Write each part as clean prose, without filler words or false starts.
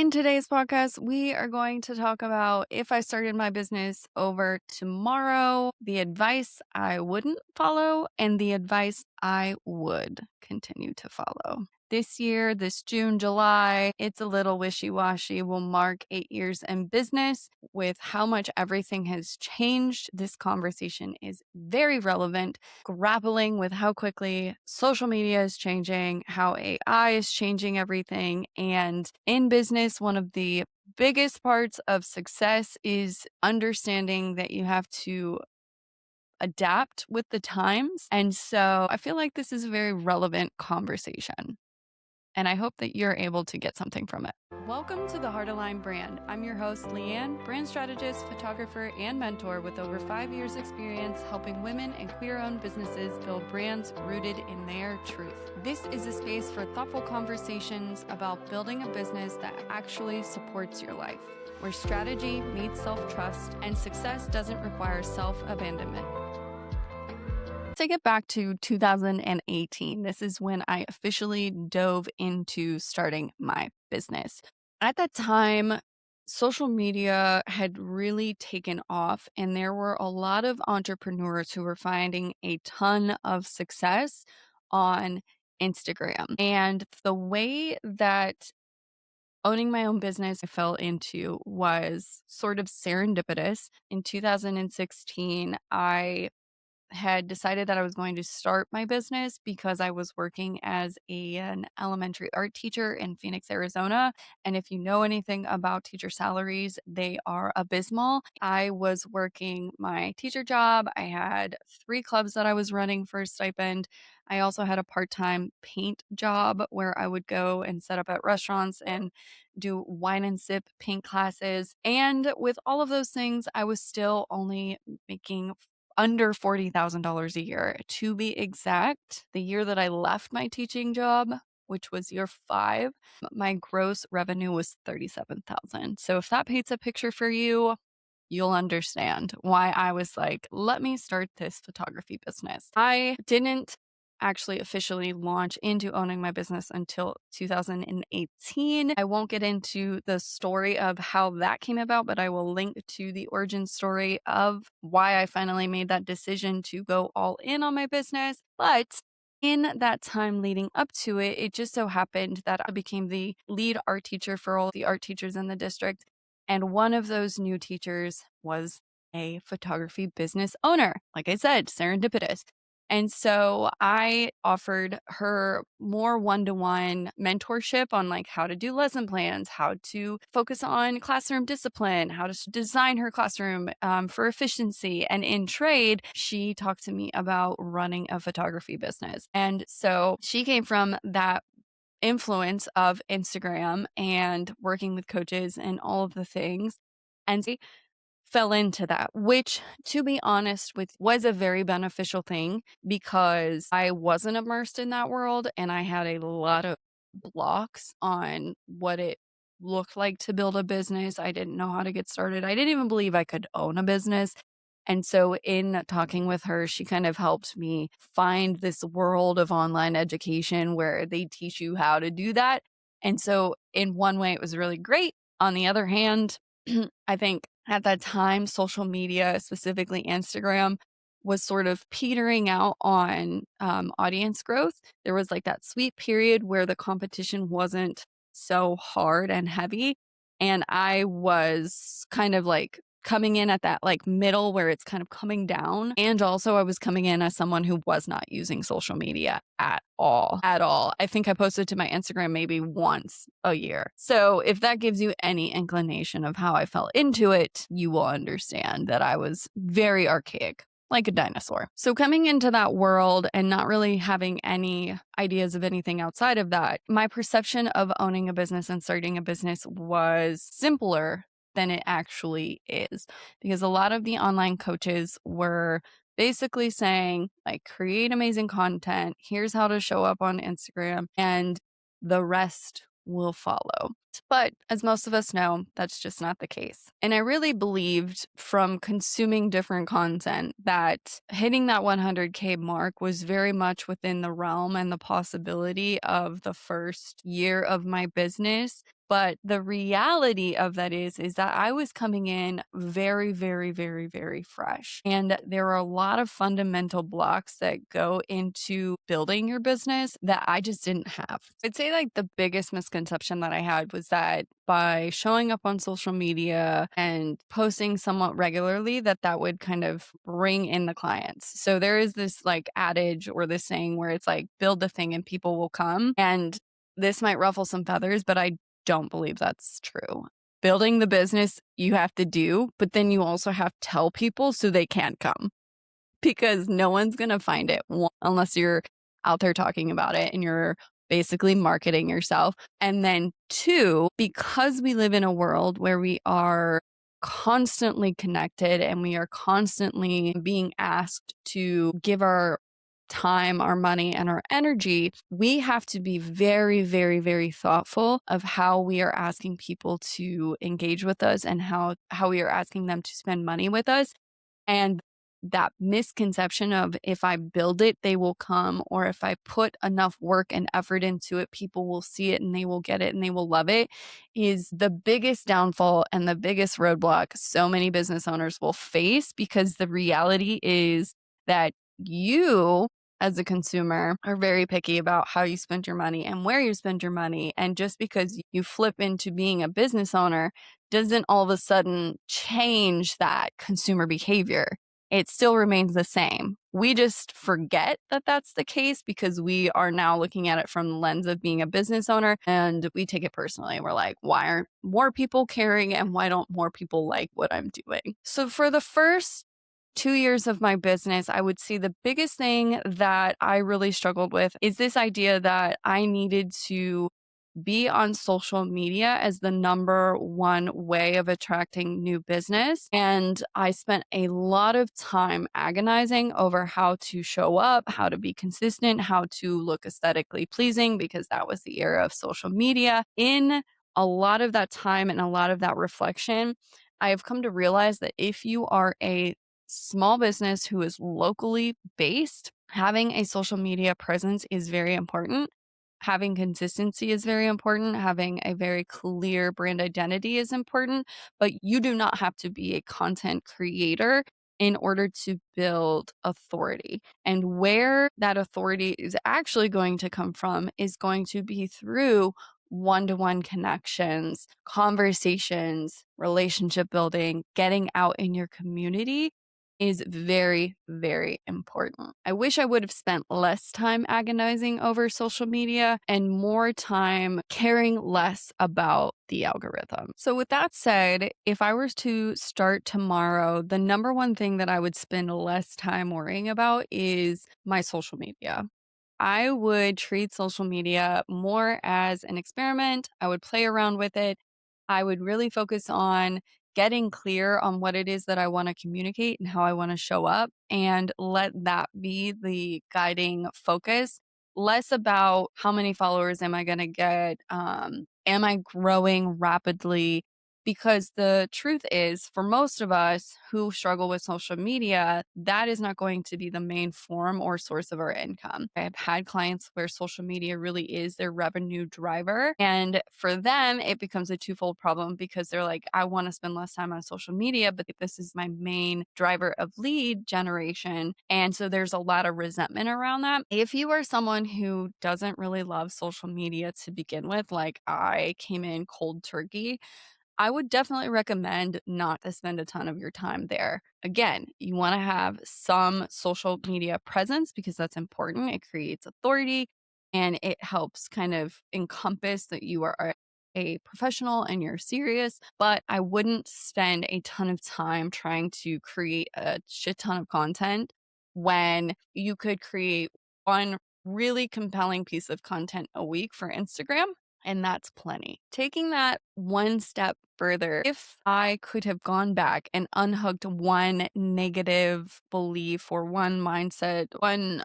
In today's podcast, we are going to talk about if I started my business over tomorrow, the advice I wouldn't follow, and the advice I would continue to follow. This year, this June, July, it's a little wishy washy, will mark 8 years in business. With how much everything has changed, this conversation is very relevant, grappling with how quickly social media is changing, how AI is changing everything. And in business, one of the biggest parts of success is understanding that you have to adapt with the times. And so I feel like this is a very relevant conversation. And I hope that you're able to get something from it. Welcome to the Heart Aligned brand. I'm your host, Leanne, brand strategist, photographer, and mentor with over 5 years experience helping women and queer-owned businesses build brands rooted in their truth. This is a space for thoughtful conversations about building a business that actually supports your life, where strategy meets self-trust and success doesn't require self-abandonment. Take it back to 2018. This is when I officially dove into starting my business. At that time, social media had really taken off, and there were a lot of entrepreneurs who were finding a ton of success on Instagram. And the way that owning my own business I fell into was sort of serendipitous. In 2016, I had decided that I was going to start my business because I was working as an elementary art teacher in Phoenix, Arizona. And if you know anything about teacher salaries, they are abysmal. I was working my teacher job. I had 3 clubs that I was running for a stipend. I also had a part-time paint job where I would go and set up at restaurants and do wine and sip paint classes. And with all of those things, I was still only making under $40,000 a year. To be exact, the year that I left my teaching job, which was year 5, my gross revenue was 37,000. So if that paints a picture for you, you'll understand why I was like, let me start this photography business. I didn't actually officially launch into owning my business until 2018. I won't get into the story of how that came about, but I will link to the origin story of why I finally made that decision to go all in on my business. But in that time leading up to it, it just so happened that I became the lead art teacher for all the art teachers in the district. And one of those new teachers was a photography business owner. Like I said, serendipitous. And so I offered her more one-to-one mentorship on like how to do lesson plans, how to focus on classroom discipline, how to design her classroom for efficiency. And in trade, she talked to me about running a photography business. And so she came from that influence of Instagram and working with coaches and all of the things. And fell into that, which, to be honest with, was a very beneficial thing because I wasn't immersed in that world and I had a lot of blocks on what it looked like to build a business. I didn't know how to get started. I didn't even believe I could own a business. And so, in talking with her, she kind of helped me find this world of online education where they teach you how to do that. And so, in one way, it was really great. On the other hand, I think at that time, social media, specifically Instagram, was sort of petering out on audience growth. There was like that sweet period where the competition wasn't so hard and heavy. And I was kind of like coming in at that like middle where it's kind of coming down. And also, I was coming in as someone who was not using social media at all. At all. I think I posted to my Instagram maybe once a year. So if that gives you any inclination of how I fell into it, you will understand that I was very archaic, like a dinosaur. So coming into that world and not really having any ideas of anything outside of that, my perception of owning a business and starting a business was simpler than it actually is. Because a lot of the online coaches were basically saying, like, create amazing content. Here's how to show up on Instagram, and the rest will follow. But as most of us know, that's just not the case. And I really believed from consuming different content that hitting that 100K mark was very much within the realm and the possibility of the first year of my business. But the reality of that is that I was coming in very, very, very, very fresh. And there are a lot of fundamental blocks that go into building your business that I just didn't have. I'd say like the biggest misconception that I had was that by showing up on social media and posting somewhat regularly, that would kind of bring in the clients. So there is this like adage or this saying where it's like, build the thing and people will come. And this might ruffle some feathers, but I don't believe that's true. Building the business you have to do, but then you also have to tell people so they can come because no one's going to find it unless you're out there talking about it and you're basically marketing yourself. And then two, because we live in a world where we are constantly connected and we are constantly being asked to give our time, our money, and our energy, we have to be very, very, very thoughtful of how we are asking people to engage with us and how we are asking them to spend money with us. And that misconception of if I build it, they will come, or if I put enough work and effort into it, people will see it and they will get it and they will love it, is the biggest downfall and the biggest roadblock so many business owners will face, because the reality is that you as a consumer are very picky about how you spend your money and where you spend your money. And just because you flip into being a business owner doesn't all of a sudden change that consumer behavior. It still remains the same. We just forget that that's the case because we are now looking at it from the lens of being a business owner, and we take it personally. We're like, why aren't more people caring and why don't more people like what I'm doing? So for the first 2 years of my business, I would say the biggest thing that I really struggled with is this idea that I needed to be on social media as the number one way of attracting new business. And I spent a lot of time agonizing over how to show up, how to be consistent, how to look aesthetically pleasing, because that was the era of social media. In a lot of that time and a lot of that reflection, I have come to realize that if you are a small business who is locally based, having a social media presence is very important. Having consistency is very important. Having a very clear brand identity is important, but you do not have to be a content creator in order to build authority. And where that authority is actually going to come from is going to be through one-to-one connections, conversations, relationship building, getting out in your community is very, very important. I wish I would have spent less time agonizing over social media and more time caring less about the algorithm. So, with that said, if I was to start tomorrow, the number one thing that I would spend less time worrying about is my social media. I would treat social media more as an experiment. I would play around with it. I would really focus on getting clear on what it is that I want to communicate and how I want to show up, and let that be the guiding focus. Less about how many followers am I going to get? Am I growing rapidly? Because the truth is, for most of us who struggle with social media, that is not going to be the main form or source of our income. I've had clients where social media really is their revenue driver. And for them, it becomes a twofold problem because they're like, I want to spend less time on social media, but this is my main driver of lead generation. And so there's a lot of resentment around that. If you are someone who doesn't really love social media to begin with, like I came in cold turkey, I would definitely recommend not to spend a ton of your time there. Again, you want to have some social media presence because that's important. It creates authority and it helps kind of encompass that you are a professional and you're serious. But I wouldn't spend a ton of time trying to create a shit ton of content when you could create one really compelling piece of content a week for Instagram, and that's plenty. Taking that one step further, if I could have gone back and unhooked one negative belief or one mindset, one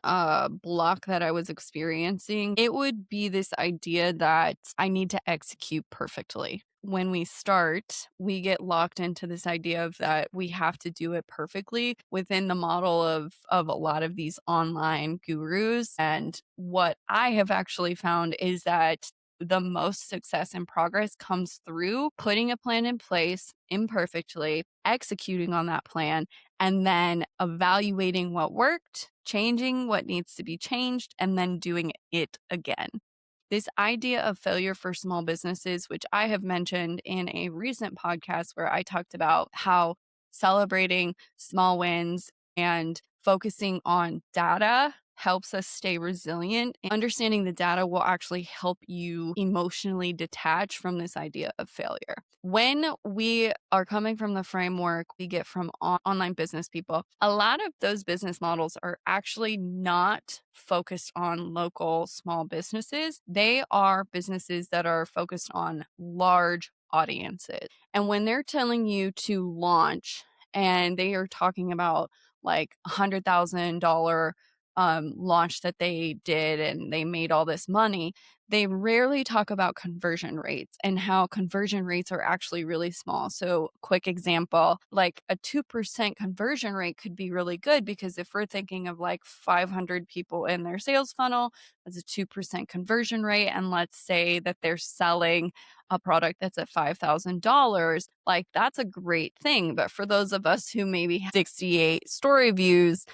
block that I was experiencing, it would be this idea that I need to execute perfectly. When we start, we get locked into this idea of that we have to do it perfectly within the model of a lot of these online gurus. And what I have actually found is that the most success and progress comes through putting a plan in place imperfectly, executing on that plan, and then evaluating what worked, changing what needs to be changed, and then doing it again. This idea of failure for small businesses, which I have mentioned in a recent podcast where I talked about how celebrating small wins and focusing on data helps us stay resilient. Understanding the data will actually help you emotionally detach from this idea of failure. When we are coming from the framework we get from online business people, a lot of those business models are actually not focused on local small businesses. They are businesses that are focused on large audiences. And when they're telling you to launch and they are talking about like $100,000 launch that they did and they made all this money, they rarely talk about conversion rates and how conversion rates are actually really small. So, quick example, like a 2% conversion rate could be really good because if we're thinking of like 500 people in their sales funnel, that's a 2% conversion rate. And let's say that they're selling a product that's at $5,000, like that's a great thing. But for those of us who maybe have 68 story views,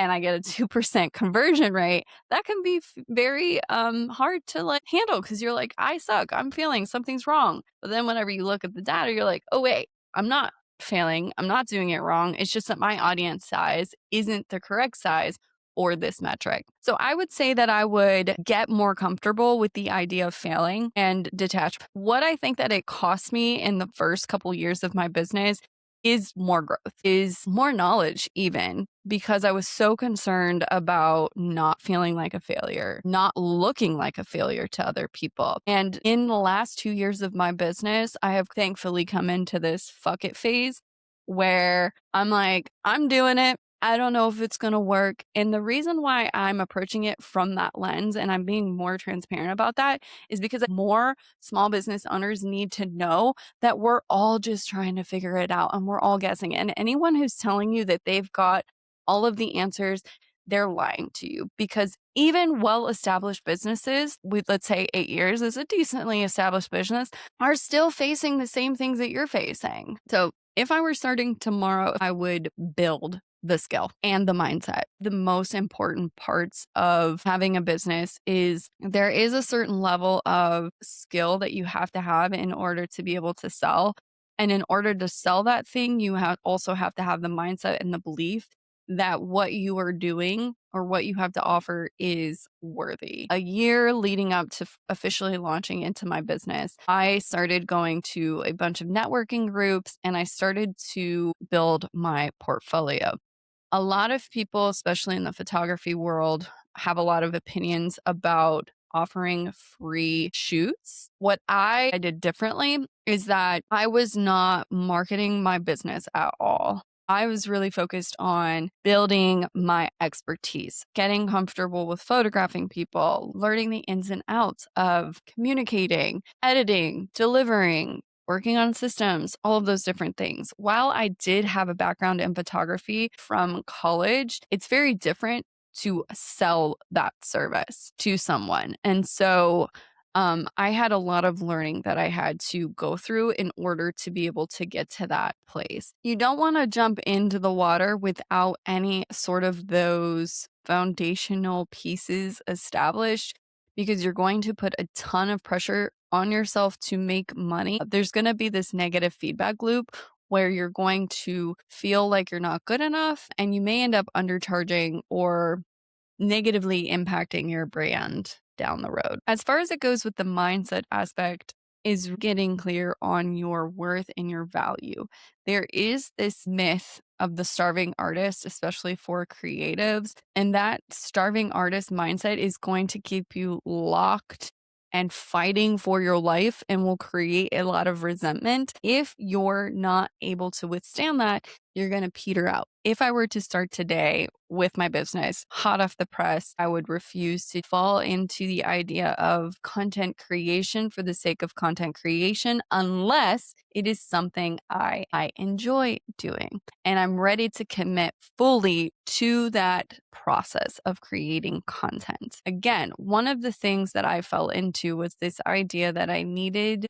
and I get a 2% conversion rate, that can be very hard to like handle because you're like, I suck. I'm failing. Something's wrong. But then whenever you look at the data, you're like, oh, wait, I'm not failing. I'm not doing it wrong. It's just that my audience size isn't the correct size or this metric. So I would say that I would get more comfortable with the idea of failing and detach. What I think that it cost me in the first couple years of my business is more growth, is more knowledge, even because I was so concerned about not feeling like a failure, not looking like a failure to other people. And in the last 2 years of my business, I have thankfully come into this fuck it phase where I'm like, I'm doing it. I don't know if it's going to work. And the reason why I'm approaching it from that lens and I'm being more transparent about that is because more small business owners need to know that we're all just trying to figure it out and we're all guessing. And anyone who's telling you that they've got all of the answers, they're lying to you because even well established businesses, with let's say 8 years is a decently established business, are still facing the same things that you're facing. So if I were starting tomorrow, I would build the skill and the mindset. The most important parts of having a business is there is a certain level of skill that you have to have in order to be able to sell. And in order to sell that thing, you also have to have the mindset and the belief that what you are doing or what you have to offer is worthy. A year leading up to officially launching into my business, I started going to a bunch of networking groups and I started to build my portfolio. A lot of people, especially in the photography world, have a lot of opinions about offering free shoots. What I did differently is that I was not marketing my business at all. I was really focused on building my expertise, getting comfortable with photographing people, learning the ins and outs of communicating, editing, delivering, working on systems, all of those different things. While I did have a background in photography from college, it's very different to sell that service to someone. And so I had a lot of learning that I had to go through in order to be able to get to that place. You don't want to jump into the water without any sort of those foundational pieces established because you're going to put a ton of pressure on yourself to make money. There's going to be this negative feedback loop where you're going to feel like you're not good enough and you may end up undercharging or negatively impacting your brand down the road. As far as it goes with the mindset aspect, is getting clear on your worth and your value. There is this myth of the starving artist, especially for creatives, and that starving artist mindset is going to keep you locked and fighting for your life and will create a lot of resentment. If you're not able to withstand that, you're going to peter out. If I were to start today with my business, hot off the press, I would refuse to fall into the idea of content creation for the sake of content creation unless it is something I enjoy doing. And I'm ready to commit fully to that process of creating content. Again, one of the things that I fell into was this idea that I needed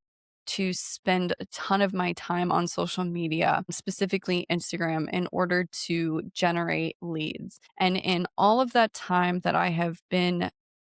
to spend a ton of my time on social media, specifically Instagram, in order to generate leads. And in all of that time that I have been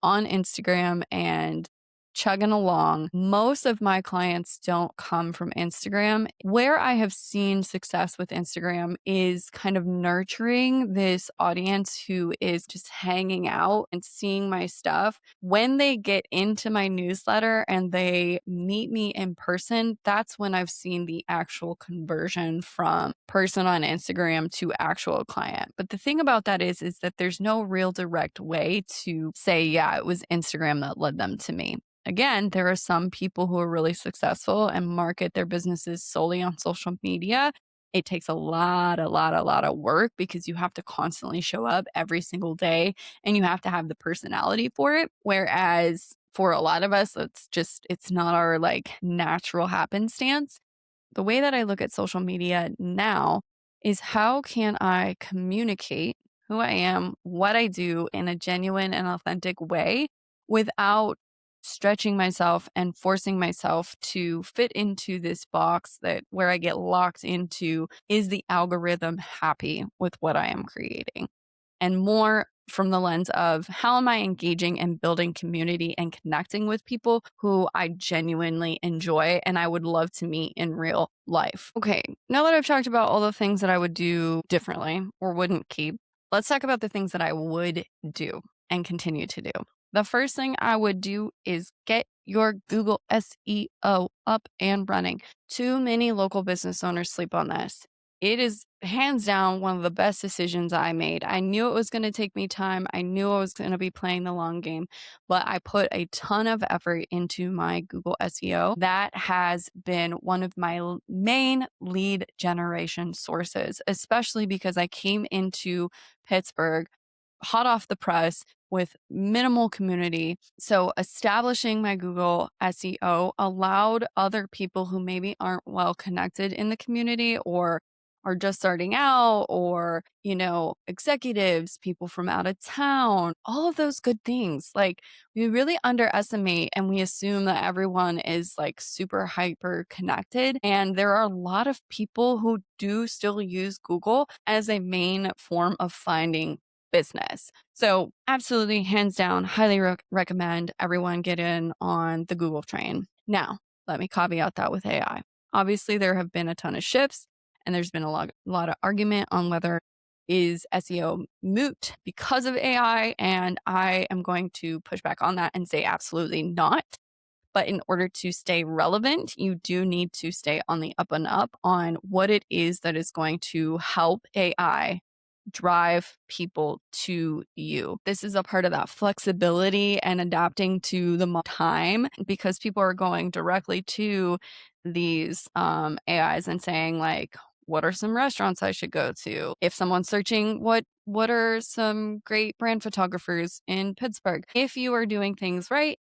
on Instagram and chugging along, most of my clients don't come from Instagram. Where I have seen success with Instagram is kind of nurturing this audience who is just hanging out and seeing my stuff. When they get into my newsletter and they meet me in person, that's when I've seen the actual conversion from person on Instagram to actual client. But the thing about that is that there's no real direct way to say, yeah, it was Instagram that led them to me. Again, there are some people who are really successful and market their businesses solely on social media. It takes a lot of work because you have to constantly show up every single day and you have to have the personality for it. Whereas for a lot of us, it's not our like natural happenstance. The way that I look at social media now is how can I communicate who I am, what I do in a genuine and authentic way without stretching myself and forcing myself to fit into this box that where I get locked into is the algorithm happy with what I am creating? And more from the lens of how am I engaging and building community and connecting with people who I genuinely enjoy and I would love to meet in real life. Okay, now that I've talked about all the things that I would do differently or wouldn't keep, let's talk about the things that I would do and continue to do. The first thing I would do is get your Google SEO up and running. Too many local business owners sleep on this. It is hands down one of the best decisions I made. I knew it was going to take me time. I knew I was going to be playing the long game, but I put a ton of effort into my Google SEO. That has been one of my main lead generation sources, especially because I came into Pittsburgh hot off the press with minimal community. So establishing my Google SEO allowed other people who maybe aren't well connected in the community or are just starting out or, executives, people from out of town, all of those good things. Like we really underestimate and we assume that everyone is like super hyper connected. And there are a lot of people who do still use Google as a main form of finding business. So, absolutely, hands down, highly recommend everyone get in on the Google train. Now, let me caveat that with AI. Obviously, there have been a ton of shifts, and there's been a lot of argument on whether is SEO moot because of AI, and I am going to push back on that and say absolutely not. But in order to stay relevant, you do need to stay on the up and up on what it is that is going to help AI drive people to you. This is a part of that flexibility and adapting to the time because people are going directly to these AIs and saying like, what are some restaurants I should go to? If someone's searching what are some great brand photographers in Pittsburgh? If you are doing things right,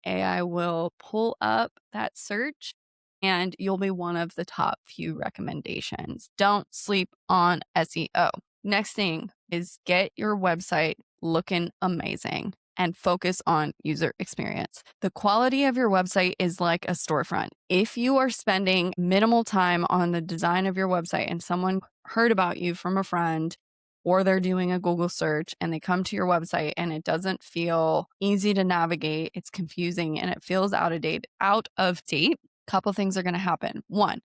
AI will pull up that search and you'll be one of the top few recommendations. Don't sleep on SEO. Next thing is get your website looking amazing and focus on user experience. The quality of your website is like a storefront. If you are spending minimal time on the design of your website and someone heard about you from a friend or they're doing a Google search and they come to your website and it doesn't feel easy to navigate, it's confusing and it feels out of date, couple things are going to happen. One,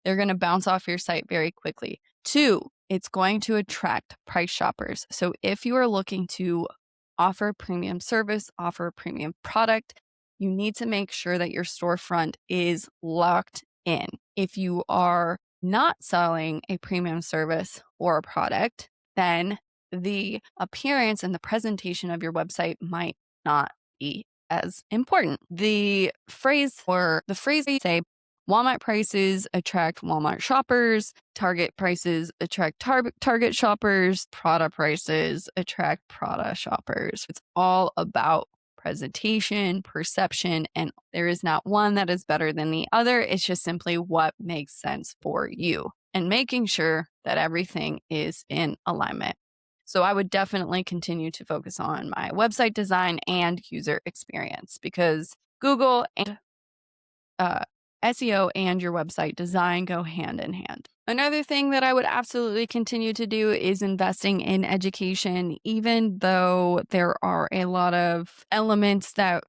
they're going to bounce off your site very quickly. Two, it's going to attract price shoppers. So if you are looking to offer a premium service, offer a premium product, you need to make sure that your storefront is locked in. If you are not selling a premium service or a product, then the appearance and the presentation of your website might not be as important. The phrase you say, Walmart prices attract Walmart shoppers. Target prices attract Target shoppers. Prada prices attract Prada shoppers. It's all about presentation, perception, and there is not one that is better than the other. It's just simply what makes sense for you and making sure that everything is in alignment. So I would definitely continue to focus on my website design and user experience because Google and SEO and your website design go hand in hand. Another thing that I would absolutely continue to do is investing in education, even though there are a lot of elements that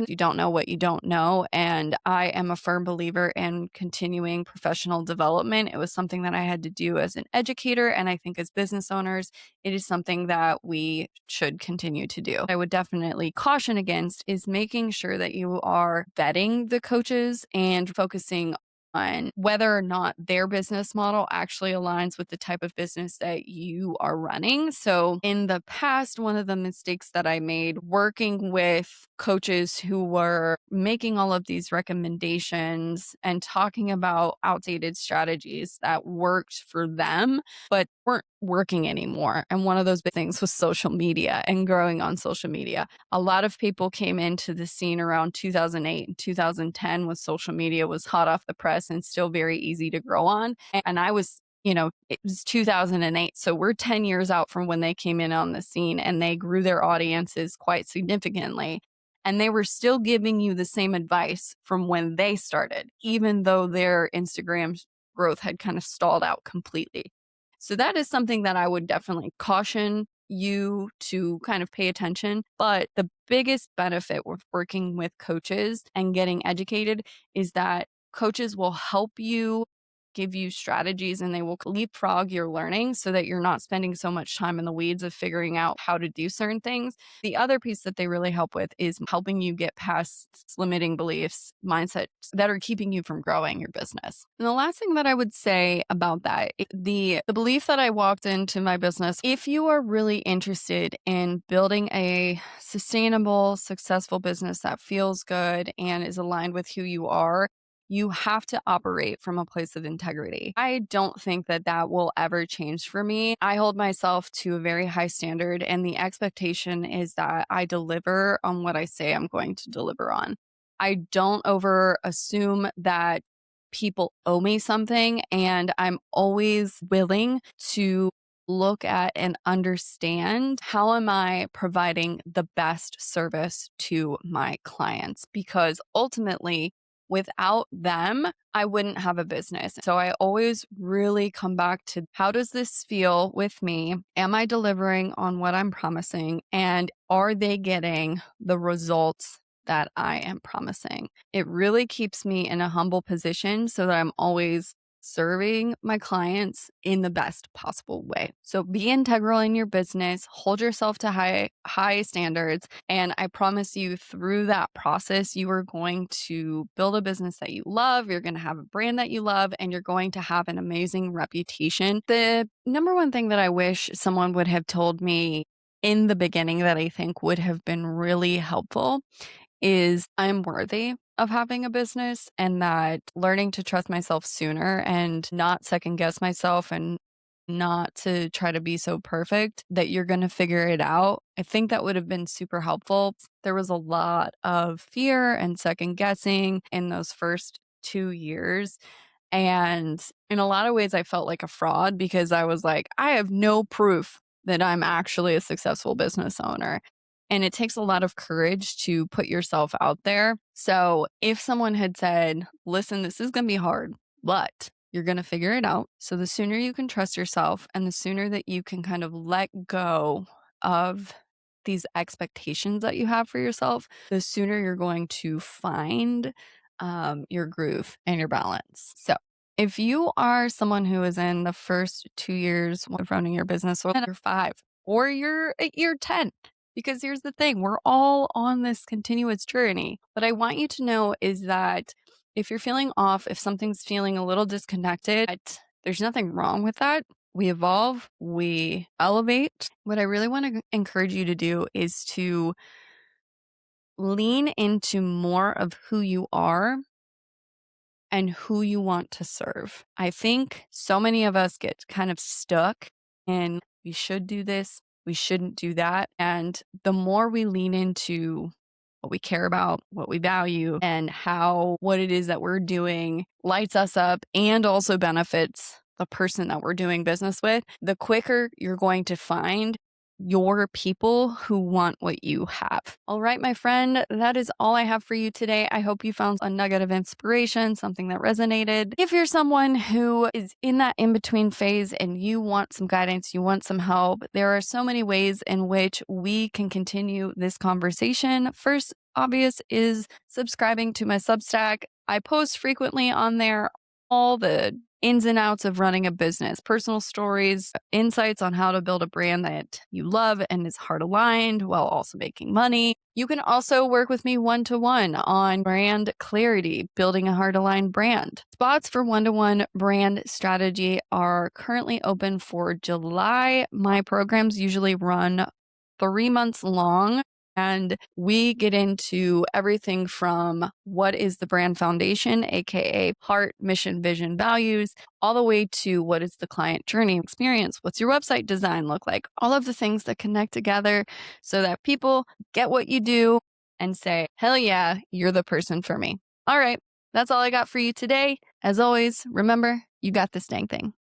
you don't know what you don't know. And I am a firm believer in continuing professional development. It was something that I had to do as an educator. And I think as business owners, it is something that we should continue to do. I would definitely caution against is making sure that you are vetting the coaches and focusing on whether or not their business model actually aligns with the type of business that you are running. So, in the past, one of the mistakes that I made working with coaches who were making all of these recommendations and talking about outdated strategies that worked for them, but weren't working anymore. And one of those big things was social media and growing on social media. A lot of people came into the scene around 2008 and 2010 when social media was hot off the press and still very easy to grow on. And I was, it was 2008. So we're 10 years out from when they came in on the scene and they grew their audiences quite significantly. And they were still giving you the same advice from when they started, even though their Instagram growth had kind of stalled out completely. So that is something that I would definitely caution you to kind of pay attention. But the biggest benefit with working with coaches and getting educated is that coaches will help you give you strategies and they will leapfrog your learning so that you're not spending so much time in the weeds of figuring out how to do certain things. The other piece that they really help with is helping you get past limiting beliefs, mindsets that are keeping you from growing your business. And the last thing that I would say about that, the belief that I walked into my business, if you are really interested in building a sustainable, successful business that feels good and is aligned with who you are, you have to operate from a place of integrity. I don't think that that will ever change for me. I hold myself to a very high standard, and the expectation is that I deliver on what I say I'm going to deliver on. I don't over assume that people owe me something, and I'm always willing to look at and understand how am I providing the best service to my clients, because ultimately without them, I wouldn't have a business. So I always really come back to how does this feel with me? Am I delivering on what I'm promising? And are they getting the results that I am promising? It really keeps me in a humble position so that I'm always serving my clients in the best possible way. So be integral in your business, hold yourself to high standards, and I promise you through that process you are going to build a business that you love, you're going to have a brand that you love, and you're going to have an amazing reputation. The number one thing that I wish someone would have told me in the beginning that I think would have been really helpful is I'm worthy of having a business, and that learning to trust myself sooner and not second guess myself and not to try to be so perfect that you're going to figure it out. I think that would have been super helpful. There was a lot of fear and second guessing in those first 2 years. And in a lot of ways, I felt like a fraud because I was like, I have no proof that I'm actually a successful business owner. And it takes a lot of courage to put yourself out there. So if someone had said, listen, this is going to be hard, but you're going to figure it out. So the sooner you can trust yourself and the sooner that you can kind of let go of these expectations that you have for yourself, the sooner you're going to find your groove and your balance. So if you are someone who is in the first 2 years of running your business, or year 5, or you're at year 10, because here's the thing, we're all on this continuous journey. What I want you to know is that if you're feeling off, if something's feeling a little disconnected, there's nothing wrong with that. We evolve, we elevate. What I really want to encourage you to do is to lean into more of who you are and who you want to serve. I think so many of us get kind of stuck in we should do this, we shouldn't do that. And the more we lean into what we care about, what we value, and how what it is that we're doing lights us up and also benefits the person that we're doing business with, the quicker you're going to find your people who want what you have. All right, my friend, that is all I have for you today. I hope you found a nugget of inspiration, something that resonated. If you're someone who is in that in between phase and you want some guidance, you want some help, there are so many ways in which we can continue this conversation. First, obvious is subscribing to my Substack. I post frequently on there all the ins and outs of running a business, personal stories, insights on how to build a brand that you love and is heart aligned while also making money. You can also work with me one-to-one on brand clarity, building a heart aligned brand. Spots for one-to-one brand strategy are currently open for July. My programs usually run 3 months long. And we get into everything from what is the brand foundation, AKA heart, mission, vision, values, all the way to what is the client journey experience? What's your website design look like? All of the things that connect together so that people get what you do and say, hell yeah, you're the person for me. All right, that's all I got for you today. As always, remember, you got this dang thing.